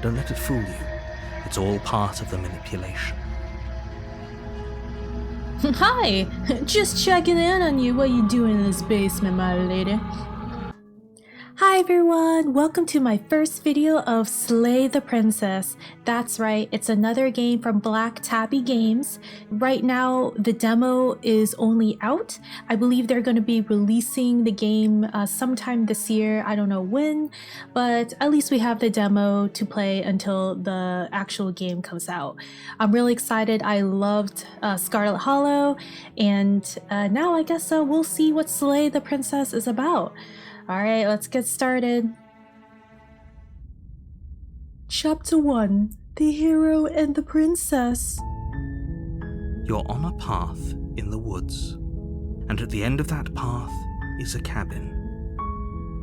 Don't let it fool you. It's all part of the manipulation. Hi! Just checking in on you. What you doing in this basement, my lady? Hi everyone! Welcome to my first video of Slay the Princess. That's right, it's another game from Black Tabby Games. Right now, the demo is only out. I believe they're going to be releasing the game sometime this year. I don't know when, but at least we have the demo to play until the actual game comes out. I'm really excited. I loved Scarlet Hollow, and now I guess we'll see what Slay the Princess is about. Alright, let's get started. Chapter 1. The Hero and the Princess. You're on a path in the woods, and at the end of that path is a cabin.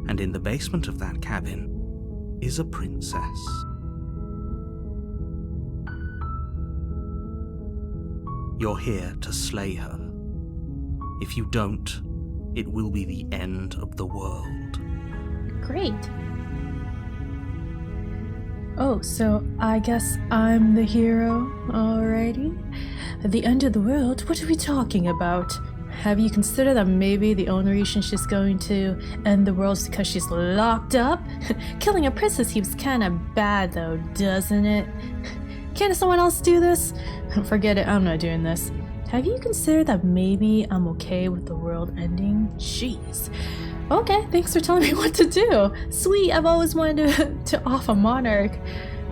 And in the basement of that cabin is a princess. You're here to slay her. If you don't, it will be the end of the world. Great. Oh, so I guess I'm the hero, alrighty. At the end of the world, what are we talking about? Have you considered that maybe the only reason she's going to end the world is because she's locked up? Killing a princess seems kinda bad though, doesn't it? Can't someone else do this? Forget it, I'm not doing this. Have you considered that maybe I'm okay with the world ending? Jeez. Okay, thanks for telling me what to do. Sweet, I've always wanted to off a monarch.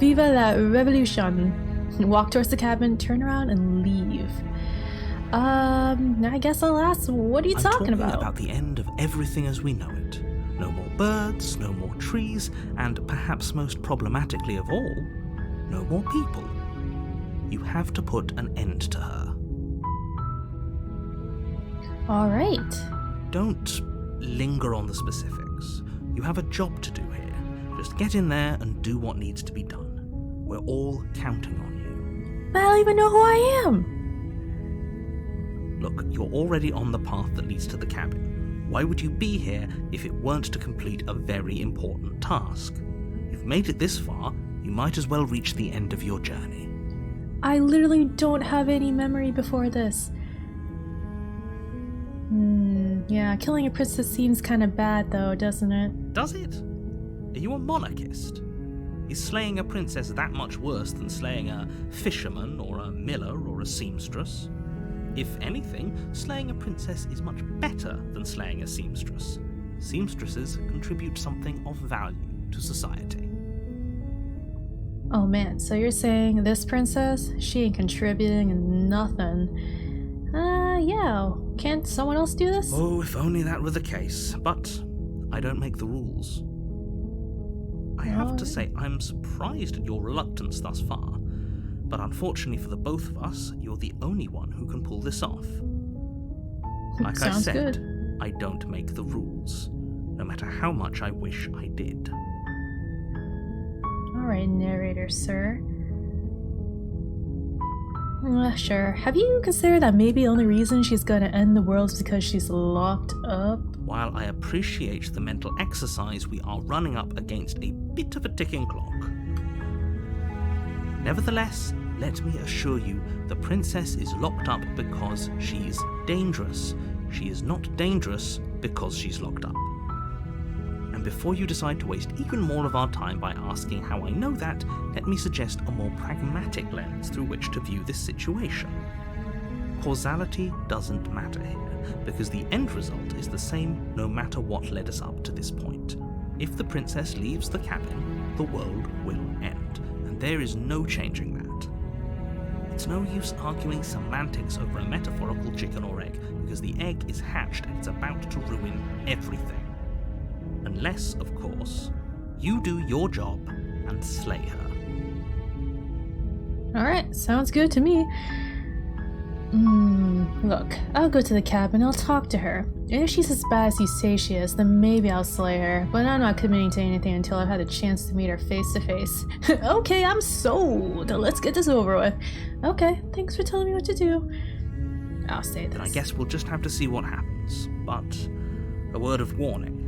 Viva la revolution. Walk towards the cabin, turn around, and leave. I guess I'll ask, what are you talking about? I'm talking about the end of everything as we know it. No more birds, no more trees, and perhaps most problematically of all, no more people. You have to put an end to her. Alright. Don't linger on the specifics. You have a job to do here. Just get in there and do what needs to be done. We're all counting on you. But I don't even know who I am. Look, you're already on the path that leads to the cabin. Why would you be here if it weren't to complete a very important task? You've made it this far, you might as well reach the end of your journey. I literally don't have any memory before this. Yeah, killing a princess seems kind of bad though, doesn't it? Does it? Are you a monarchist? Is slaying a princess that much worse than slaying a fisherman or a miller or a seamstress? If anything, slaying a princess is much better than slaying a seamstress. Seamstresses contribute something of value to society. Oh man, so you're saying this princess, she ain't contributing nothing. Yeah, can't someone else do this? Oh, if only that were the case, but I don't make the rules. I have to say, I'm surprised at your reluctance thus far, but unfortunately for the both of us, you're the only one who can pull this off. Like I said, good. I don't make the rules, no matter how much I wish I did. Alright, narrator, sir. Sure. Have you considered that maybe the only reason she's gonna end the world is because she's locked up? While I appreciate the mental exercise, we are running up against a bit of a ticking clock. Nevertheless, let me assure you, the princess is locked up because she's dangerous. She is not dangerous because she's locked up. And before you decide to waste even more of our time by asking how I know that, let me suggest a more pragmatic lens through which to view this situation. Causality doesn't matter here, because the end result is the same no matter what led us up to this point. If the princess leaves the cabin, the world will end, and there is no changing that. It's no use arguing semantics over a metaphorical chicken or egg, because the egg is hatched and it's about to ruin everything. Unless, of course, you do your job and slay her. Alright, sounds good to me. Look, I'll go to the cabin, I'll talk to her. If she's as bad as you say she is, then maybe I'll slay her, but I'm not committing to anything until I've had a chance to meet her face to face. Okay, I'm sold! Let's get this over with. Okay, thanks for telling me what to do. I'll say this. Then I guess we'll just have to see what happens, but a word of warning.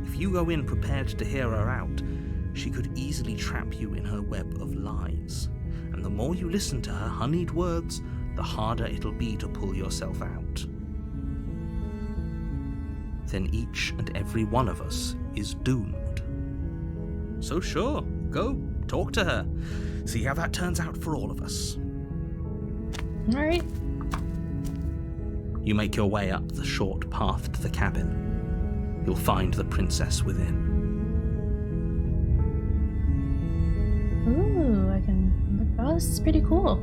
If you go in prepared to hear her out, She could easily trap you in her web of lies, and the more you listen to her honeyed words, the harder it'll be to pull yourself out. Then each and every one of us is doomed. So sure, go, talk to her. See how that turns out for all of us. Alright. You make your way up the short path to the cabin. You'll find the princess within. Ooh, I can... Oh, this is pretty cool.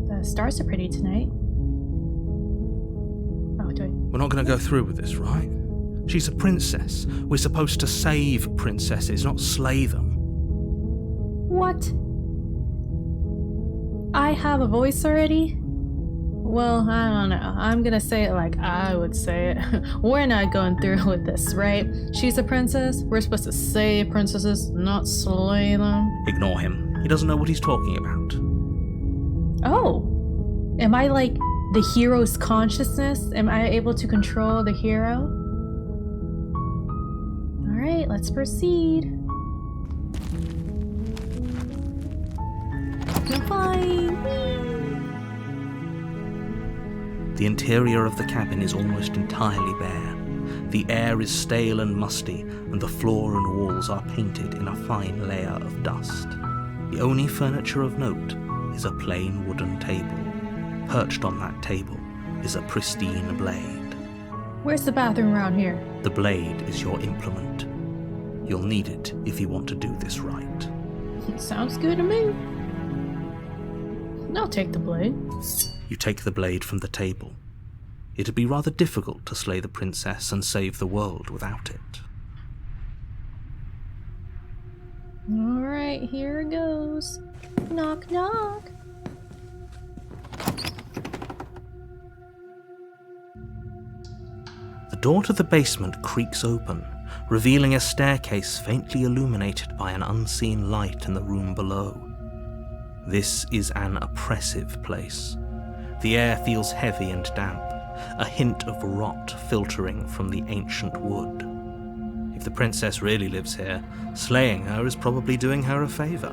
The stars are pretty tonight. Oh, do I... We're not going to go through with this, right? She's a princess. We're supposed to save princesses, not slay them. What? I have a voice already? Well, I don't know. I'm gonna say it like I would say it. We're not going through with this, right? She's a princess. We're supposed to save princesses, not slay them. Ignore him. He doesn't know what he's talking about. Oh! Am I like the hero's consciousness? Am I able to control the hero? Alright, let's proceed. I'm flying! The interior of the cabin is almost entirely bare. The air is stale and musty, and the floor and walls are painted in a fine layer of dust. The only furniture of note is a plain wooden table. Perched on that table is a pristine blade. Where's the bathroom around here? The blade is your implement. You'll need it if you want to do this right. Sounds good to me. I'll take the blade. You take the blade from the table. It'd be rather difficult to slay the princess and save the world without it. Alright, here it goes. Knock, knock. The door to the basement creaks open, revealing a staircase faintly illuminated by an unseen light in the room below. This is an oppressive place. The air feels heavy and damp, a hint of rot filtering from the ancient wood. If the princess really lives here, slaying her is probably doing her a favor.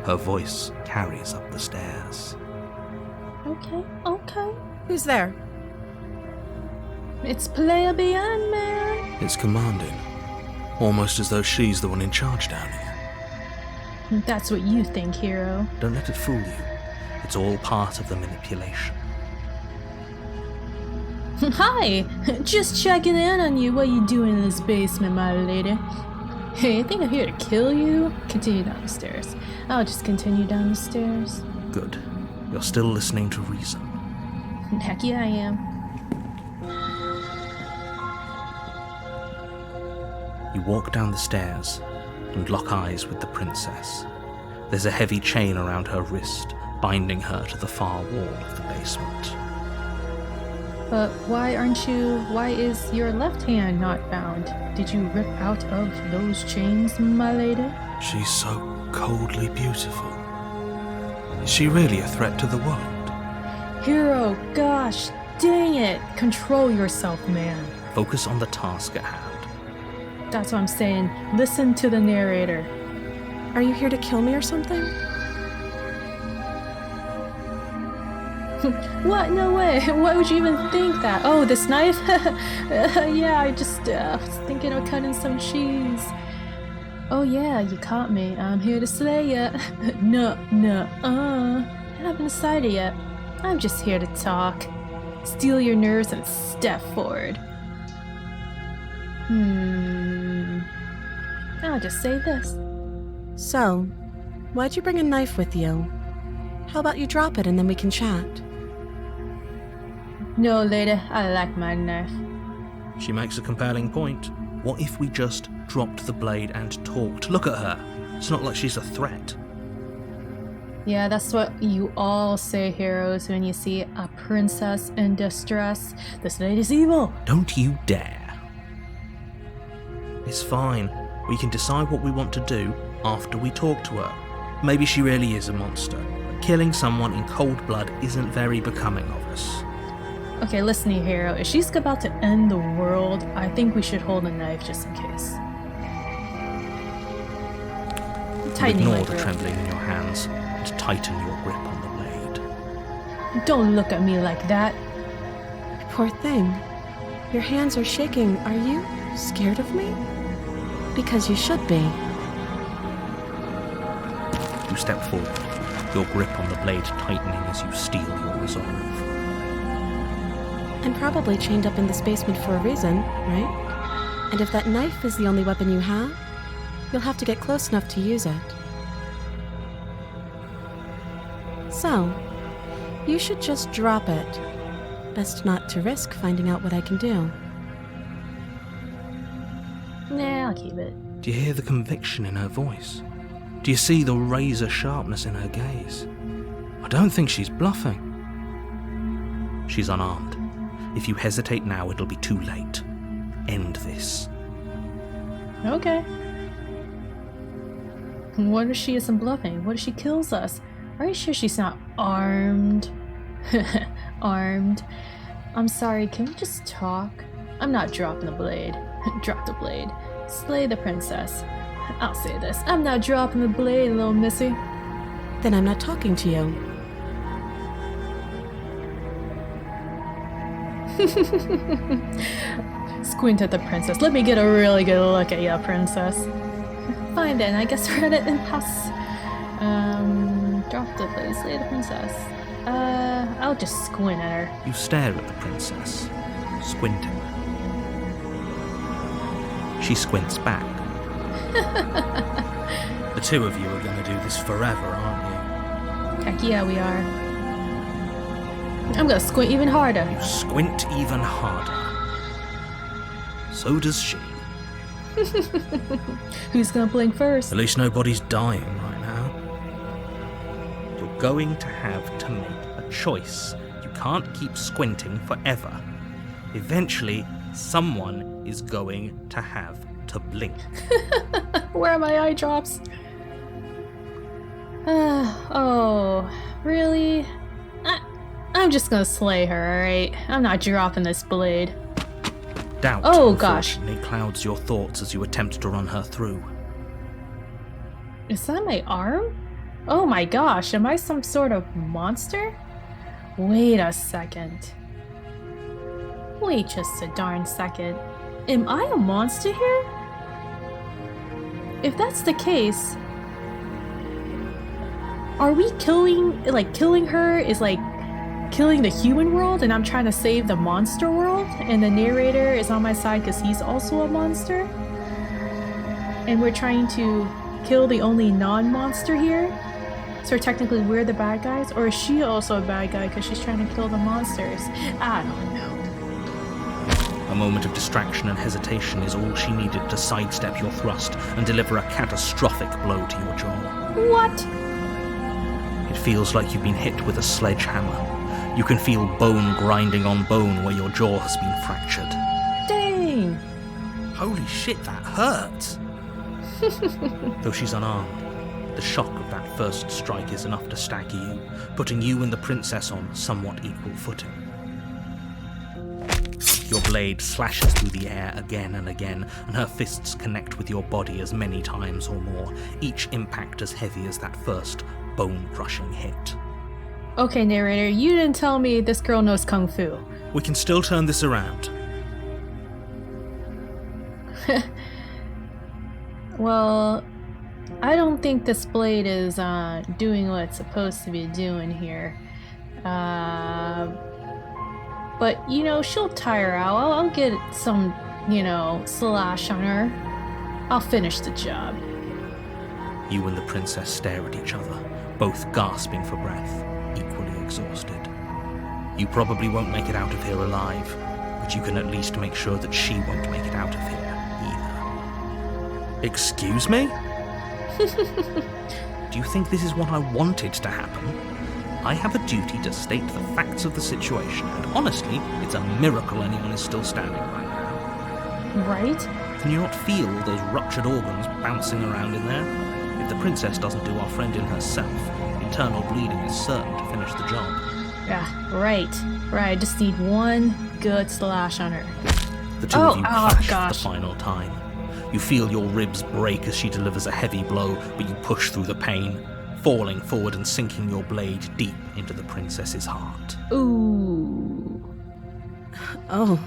Her voice carries up the stairs. Okay, okay. Who's there? It's Player Beyond, man. It's commanding, almost as though she's the one in charge down here. That's what you think, hero. Don't let it fool you. It's all part of the manipulation. Hi! Just checking in on you. What you doing in this basement, my lady? Hey, I think I'm here to kill you. Continue down the stairs. I'll just continue down the stairs. Good. You're still listening to reason. Heck yeah, I am. You walk down the stairs and lock eyes with the princess. There's a heavy chain around her wrist, binding her to the far wall of the basement. But why is your left hand not bound? Did you rip out of those chains, my lady? She's so coldly beautiful. Is she really a threat to the world? Hero, gosh, dang it. Control yourself, man. Focus on the task at hand. That's what I'm saying. Listen to the narrator. Are you here to kill me or something? What? No way. Why would you even think that? Oh, this knife? Yeah, I just was thinking of cutting some cheese. Oh yeah, you caught me. I'm here to slay ya. No, I haven't decided yet. I'm just here to talk. Steal your nerves and step forward. I'll just say this. So, why'd you bring a knife with you? How about you drop it and then we can chat? No, lady, I like my knife. She makes a compelling point. What if we just dropped the blade and talked? Look at her. It's not like she's a threat. Yeah, that's what you all say, heroes, when you see a princess in distress. This lady's evil. Don't you dare. It's fine. We can decide what we want to do after we talk to her. Maybe she really is a monster. But killing someone in cold blood isn't very becoming of us. Okay, listen here, hero. If she's about to end the world, I think we should hold a knife just in case. Tightening Ignore my the grip. trembling in your hands and tighten your grip on the blade. Don't look at me like that. Poor thing. Your hands are shaking. Are you scared of me? Because you should be. You step forward, your grip on the blade tightening as you steel your resolve. I'm probably chained up in this basement for a reason, right? And if that knife is the only weapon you have, you'll have to get close enough to use it. So, you should just drop it. Best not to risk finding out what I can do. Nah, I'll keep it. Do you hear the conviction in her voice? Do you see the razor sharpness in her gaze? I don't think she's bluffing. She's unarmed. If you hesitate now, it'll be too late. End this. Okay. What if she isn't bluffing? What if she kills us? Are you sure she's not armed? Armed. I'm sorry, can we just talk? I'm not dropping the blade. Drop the blade. Slay the princess. I'll say this. I'm not dropping the blade, little missy. Then I'm not talking to you. Squint at the princess. Let me get a really good look at ya, princess. Fine then, I guess we're at an impasse. Drop the blade, slay the princess. I'll just squint at her. You stare at the princess, squinting. She squints back. The two of you are going to do this forever, aren't you? Heck yeah, we are. I'm gonna squint even harder. You squint even harder. So does she. Who's gonna blink first? At least nobody's dying right now. You're going to have to make a choice. You can't keep squinting forever. Eventually, someone is going to have to blink. Where are my eye drops? Oh, really? I'm just gonna slay her, alright? I'm not dropping this blade. Doubt, Oh, gosh. unfortunately, clouds your thoughts as you attempt to run her through. Is that my arm? Oh my gosh, am I some sort of monster? Wait a second. Wait just a darn second. Am I a monster here? If that's the case, are we killing her is like killing the human world and I'm trying to save the monster world and the narrator is on my side because he's also a monster? And we're trying to kill the only non-monster here? So technically we're the bad guys? Or is she also a bad guy because she's trying to kill the monsters? I don't know. A moment of distraction and hesitation is all she needed to sidestep your thrust and deliver a catastrophic blow to your jaw. What? It feels like you've been hit with a sledgehammer. You can feel bone grinding on bone where your jaw has been fractured. Dang! Holy shit, that hurts! Though she's unarmed, the shock of that first strike is enough to stagger you, putting you and the princess on somewhat equal footing. Your blade slashes through the air again and again, and her fists connect with your body as many times or more, each impact as heavy as that first bone-crushing hit. Okay, narrator, you didn't tell me this girl knows Kung Fu. We can still turn this around. Well, I don't think this blade is doing what it's supposed to be doing here. But, you know, she'll tire out. I'll get some, you know, slash on her. I'll finish the job. You and the princess stare at each other, both gasping for breath, equally exhausted. You probably won't make it out of here alive, but you can at least make sure that she won't make it out of here either. Excuse me? Do you think this is what I wanted to happen? I have a duty to state the facts of the situation, and honestly, it's a miracle anyone is still standing right now. Right? Can you not feel those ruptured organs bouncing around in there? If the princess doesn't do our friend in herself, internal bleeding is certain to finish the job. Yeah, right. I just need one good slash on her. The two of you clutch gosh. the final time. You feel your ribs break as she delivers a heavy blow, but you push through the pain, falling forward and sinking your blade deep into the princess's heart. Ooh. Oh,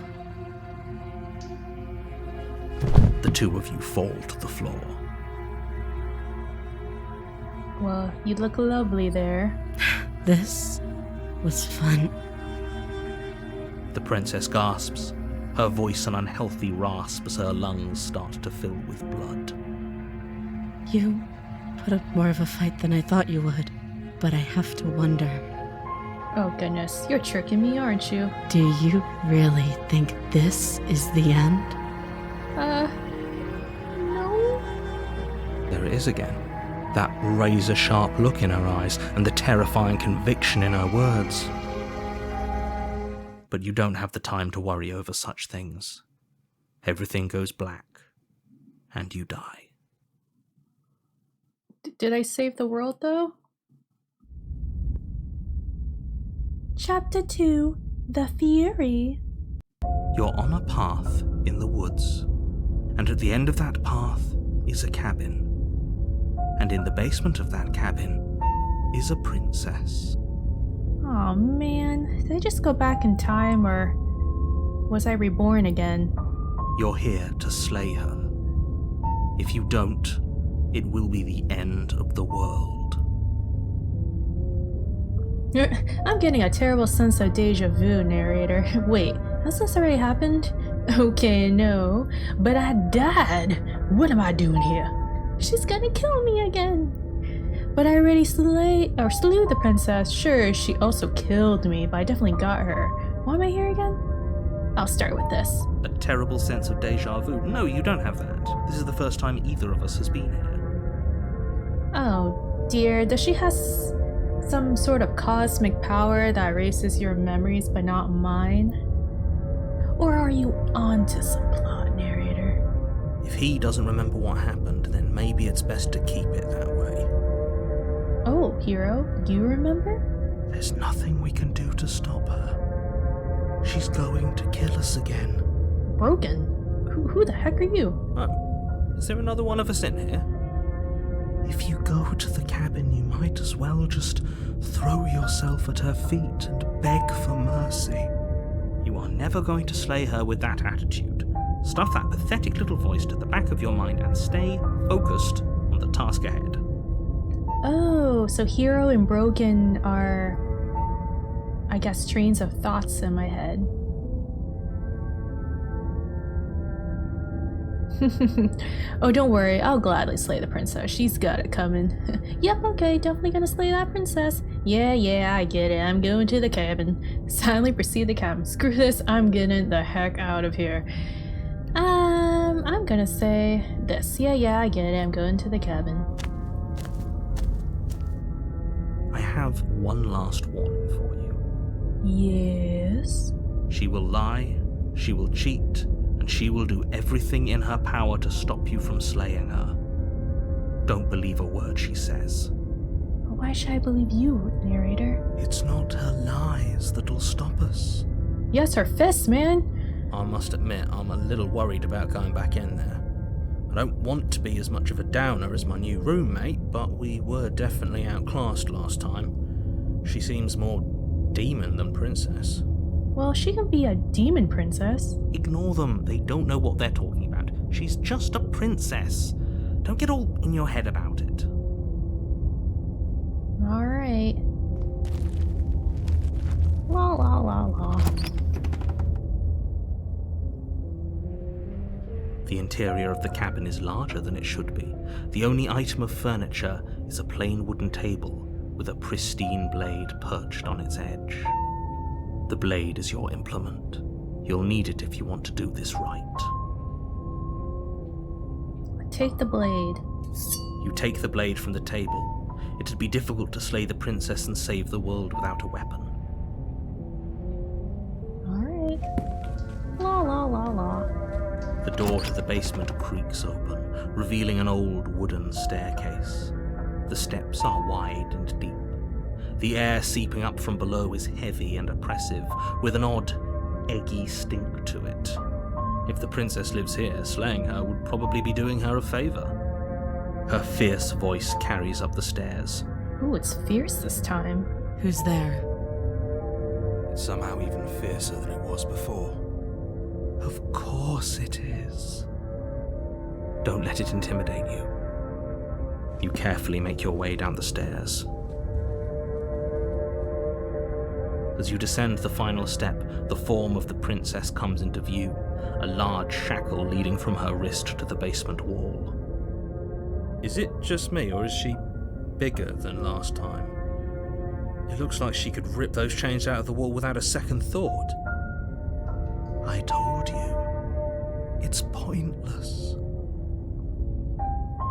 The two of you fall to the floor. Well, you look lovely there. this was fun. The princess gasps, her voice an unhealthy rasp as her lungs start to fill with blood. You put up more of a fight than I thought you would, but I have to wonder, Oh goodness, you're tricking me, aren't you? do you really think this is the end? No? There it is again. That razor-sharp look in her eyes and the terrifying conviction in her words. But you don't have the time to worry over such things. Everything goes black, and you die. Did I save the world though? Chapter 2, The Fury. You're on a path in the woods, and at the end of that path is a cabin. And in the basement of that cabin is a princess. Oh man, did I just go back in time or was I reborn again? You're here to slay her. If you don't, it will be the end of the world. I'm getting a terrible sense of deja vu, narrator. Wait, has this already happened? Okay, no, but I died. What am I doing here? She's gonna kill me again. But I already slew the princess. Sure, she also killed me, but I definitely got her. Why am I here again? I'll start with this. A terrible sense of deja vu. No, you don't have that. This is the first time either of us has been here. Oh dear, does she have some sort of cosmic power that erases your memories but not mine? Or are you onto some plot, narrator? If he doesn't remember what happened, then maybe it's best to keep it that way. Oh, hero, you remember? There's nothing we can do to stop her. She's going to kill us again. Broken? Who the heck are you? Oh, is there another one of us in here? If you go to the cabin, you might as well just throw yourself at her feet and beg for mercy. You are never going to slay her with that attitude. Stuff that pathetic little voice to the back of your mind and stay focused on the task ahead. Oh, so hero and broken are, I guess, trains of thoughts in my head. Oh, don't worry, I'll gladly slay the princess. She's got it coming. Yep, okay, definitely gonna slay that princess. Yeah, I get it. I'm going to the cabin. Silently proceed the cabin. Screw this, I'm getting the heck out of here. I'm gonna say this. Yeah, I get it. I'm going to the cabin. I have one last warning for you. Yes? She will lie, she will cheat, and she will do everything in her power to stop you from slaying her. Don't believe a word she says. Why should I believe you, narrator? It's not her lies that'll stop us. Yes, her fists, man. I must admit, I'm a little worried about going back in there. I don't want to be as much of a downer as my new roommate, but we were definitely outclassed last time. She seems more demon than princess. Well, she can be a demon princess. Ignore them, they don't know what they're talking about. She's just a princess. Don't get all in your head about it. Alright. La. The interior of the cabin is larger than it should be. The only item of furniture is a plain wooden table with a pristine blade perched on its edge. The blade is your implement. You'll need it if you want to do this right. Take the blade. You take the blade from the table. It'd be difficult to slay the princess and save the world without a weapon. Alright. La. The door to the basement creaks open, revealing an old wooden staircase. The steps are wide and deep. The air seeping up from below is heavy and oppressive, with an odd, eggy stink to it. If the princess lives here, slaying her would probably be doing her a favor. Her fierce voice carries up the stairs. Ooh, it's fierce this time. Who's there? It's somehow even fiercer than it was before. Of course it is. Don't let it intimidate you. You carefully make your way down the stairs. As you descend the final step, the form of the princess comes into view, a large shackle leading from her wrist to the basement wall. Is it just me, or is she bigger than last time? It looks like she could rip those chains out of the wall without a second thought. I told you, it's pointless.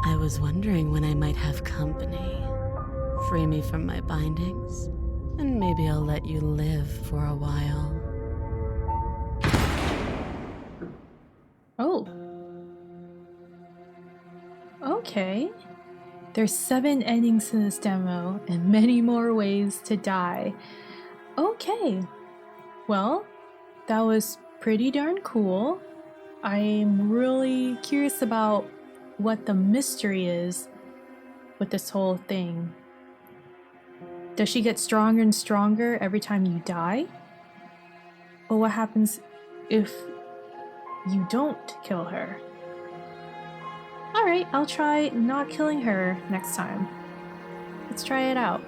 I was wondering when I might have company. Free me from my bindings, and maybe I'll let you live for a while. Oh. Okay. There's 7 endings to this demo, and many more ways to die. Okay. Well, that was pretty darn cool. I'm really curious about what the mystery is with this whole thing. Does she get stronger and stronger every time you die? Or what happens if you don't kill her? Alright, I'll try not killing her next time. Let's try it out.